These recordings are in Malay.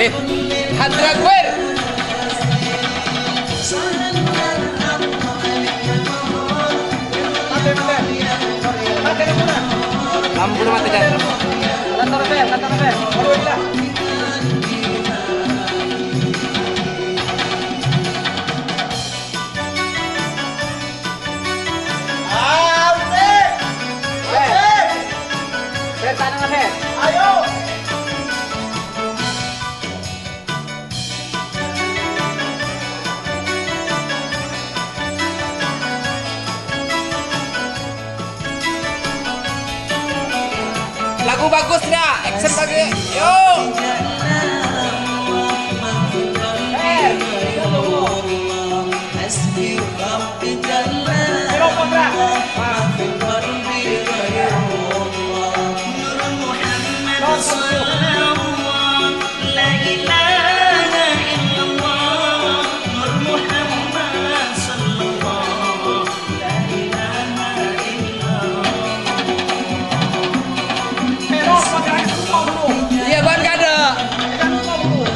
Hadragwer. Lampu mati dan. Lantar. Ayo. Lagu bagus nggak? Action bagus. Yo.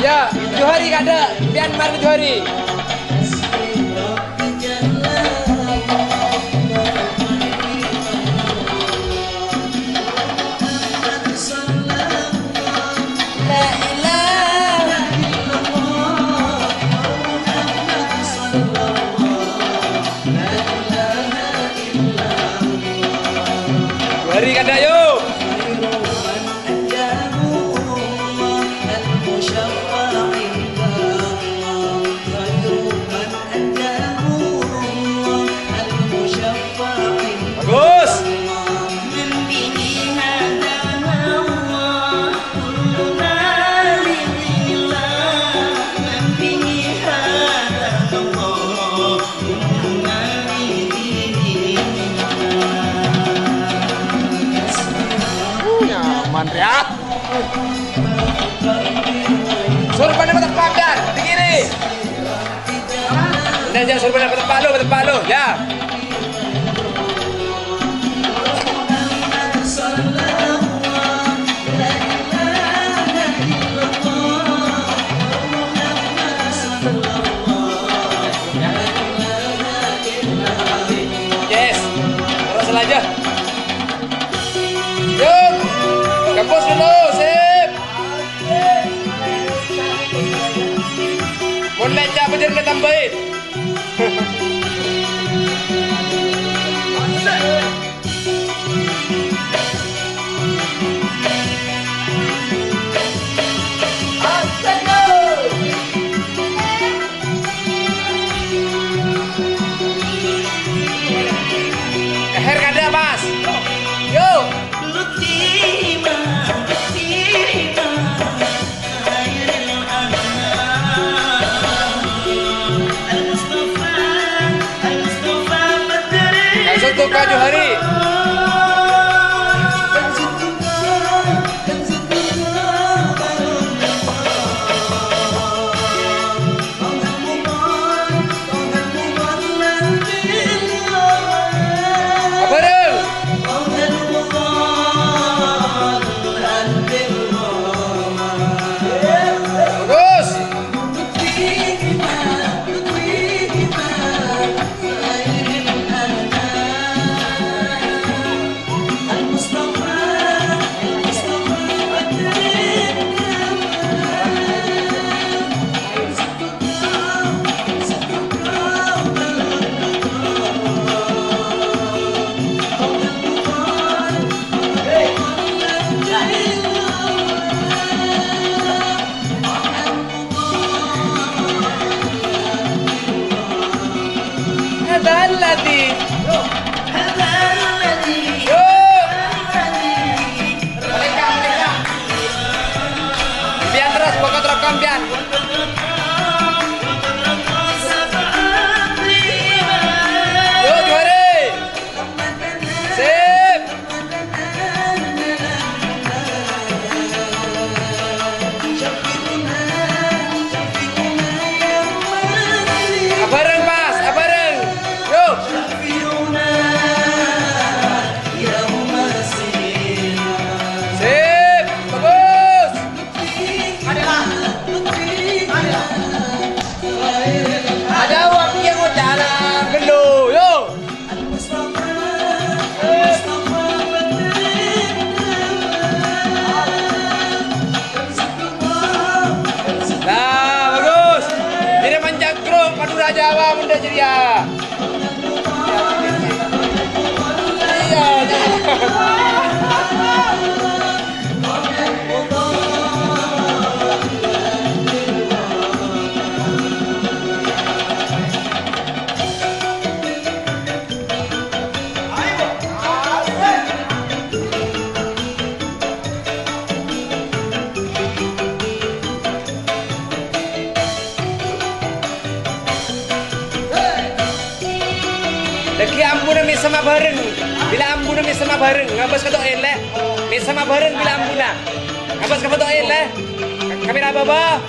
Ya, Johari kada, Myanmar Johari. Johari kada yuk. Mandriat. Suruh pada tempat di kiri. Nah, jangan suruh pada tempat lu, ya. Yes, terus aja. Yuk. Kampus dulu, sip. Mulai aja bener kita tambahin. Leher kada, Mas. Yuk. Untuk Kak Johari. Kampian. Yuk, Johari. Sip. Abareng, Mas, abareng. Yuk. Madura Jawa benda ceria. Iya, Lagi ambuna mi sama bareng. Bila ambuna mi sama bareng, ngabas ka to ele. Mi sama bareng bila ambuna. Ngabas ka to ele. Kamera baba.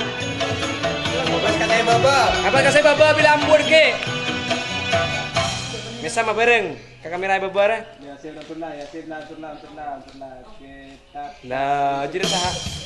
Ngabas ka tayo baba. Ngabas ka sa baba bila ambur ke. Mi sama bareng. Ka kamera baba ra. Ya, sir na. Kita. Lah, jadi sah.